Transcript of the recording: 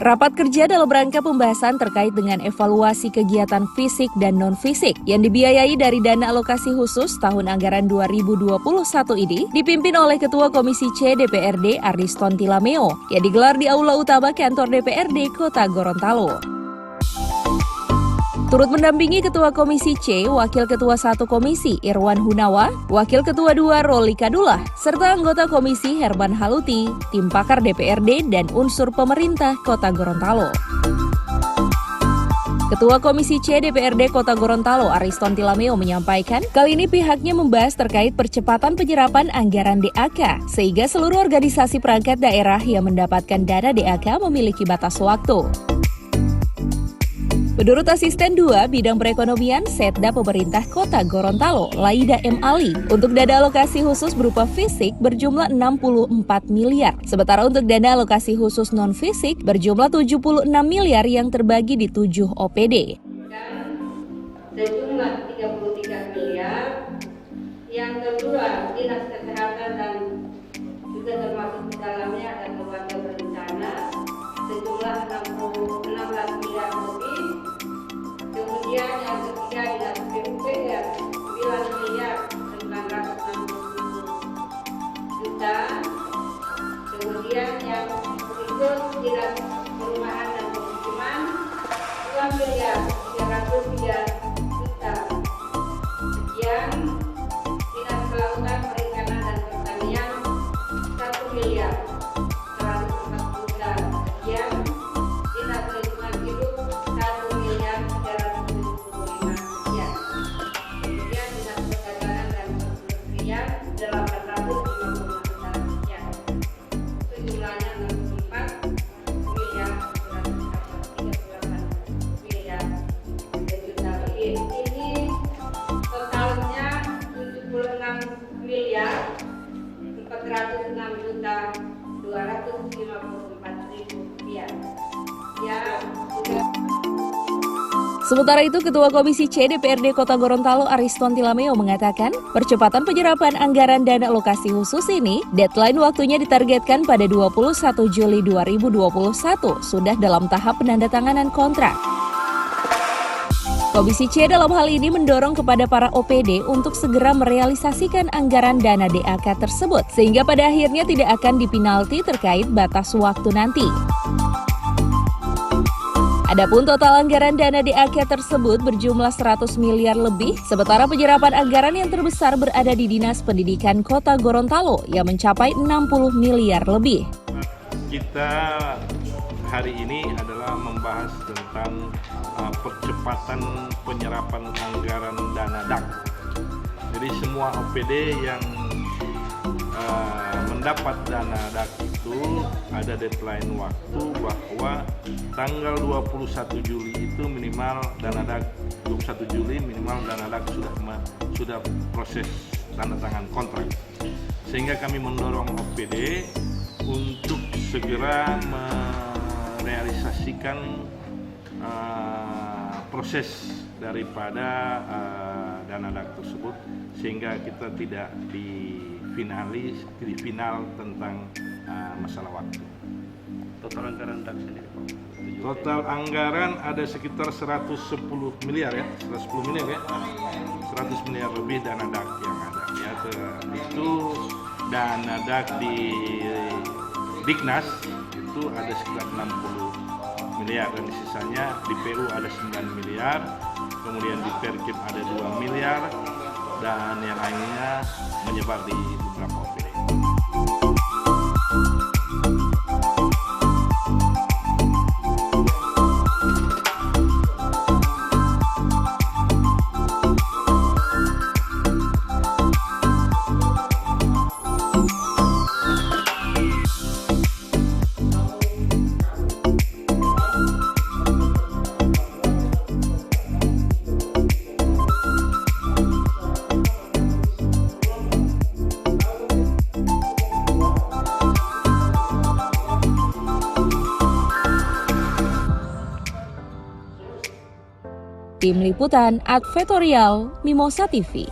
Rapat kerja dalam rangka pembahasan terkait dengan evaluasi kegiatan fisik dan non-fisik yang dibiayai dari dana alokasi khusus tahun anggaran 2021 ini dipimpin oleh Ketua Komisi C DPRD Ariston Tilameo yang digelar di Aula Utama Kantor DPRD Kota Gorontalo. Turut mendampingi Ketua Komisi C, Wakil Ketua 1 Komisi Irwan Hunawa, Wakil Ketua 2 Roli Kadullah, serta anggota Komisi Herman Haluti, tim pakar DPRD dan unsur pemerintah Kota Gorontalo. Ketua Komisi C DPRD Kota Gorontalo Ariston Tilameo menyampaikan, kali ini pihaknya membahas terkait percepatan penyerapan anggaran DAK, sehingga seluruh organisasi perangkat daerah yang mendapatkan dana DAK memiliki batas waktu. Menurut Asisten 2 Bidang Perekonomian Setda Pemerintah Kota Gorontalo, Laida M. Ali, untuk dana alokasi khusus berupa fisik berjumlah 64 miliar. Sementara untuk dana alokasi khusus non-fisik berjumlah 76 miliar yang terbagi di 7 OPD. Sejumlah 33 miliar, yang kedua Dinas Kesehatan dan juga termasuk di dalamnya ada keluarga berencana sejumlah 16 miliar lebih. Kemudian yang ketiga Dinas PUPR 9 miliar 960 juta. Kemudian yang berikut Dinas Perumahan dan Pemukiman 2 miliar 303 juta. Kemudian Dinas Kelautan, Perikanan dan Pertanian 1 miliar 140 juta. Kemudian Dinas Lingkungan Hidup 1 miliar 375 sekian. Kemudian Dinas Perdagangan dan Perindustrian 850 juta sekian. Sejumlahnya 64 miliar 138 miliar juta lebih. Ini totalnya 76 miliar 406 juta 254 ribu rupiah. Ya, sudah. Sementara itu, Ketua Komisi C DPRD Kota Gorontalo Ariston Tilameo mengatakan, percepatan penyerapan anggaran dana alokasi khusus ini, deadline waktunya ditargetkan pada 21 Juli 2021, sudah dalam tahap penandatanganan kontrak. Komisi C dalam hal ini mendorong kepada para OPD untuk segera merealisasikan anggaran dana DAK tersebut, sehingga pada akhirnya tidak akan dipinalti terkait batas waktu nanti. Adapun total anggaran dana DAK tersebut berjumlah 100 miliar lebih, sementara penyerapan anggaran yang terbesar berada di Dinas Pendidikan Kota Gorontalo yang mencapai 60 miliar lebih. Kita hari ini adalah membahas tentang percepatan penyerapan anggaran dana DAK. Jadi semua OPD yang mendapat dana DAK itu ada deadline waktu bahwa tanggal 21 Juli itu minimal dana DAK 21 Juli minimal dana DAK sudah proses tanda tangan kontrak. Sehingga kami mendorong OPD untuk segera merealisasikan proses daripada dana DAK tersebut sehingga kita tidak di final tentang masalah waktu. Total anggaran DAK sendiri, Pak? Total anggaran ada sekitar 110 miliar ya, 110 miliar ya, 100 miliar lebih dana DAK yang ada. Ya, itu dana DAK di Diknas itu ada sekitar 60 miliar dan sisanya di PU ada 9 miliar, kemudian di Perkip ada 2 miliar dan yang lainnya menyebar di beberapa OPD. Tim Liputan Advertorial Mimosa TV.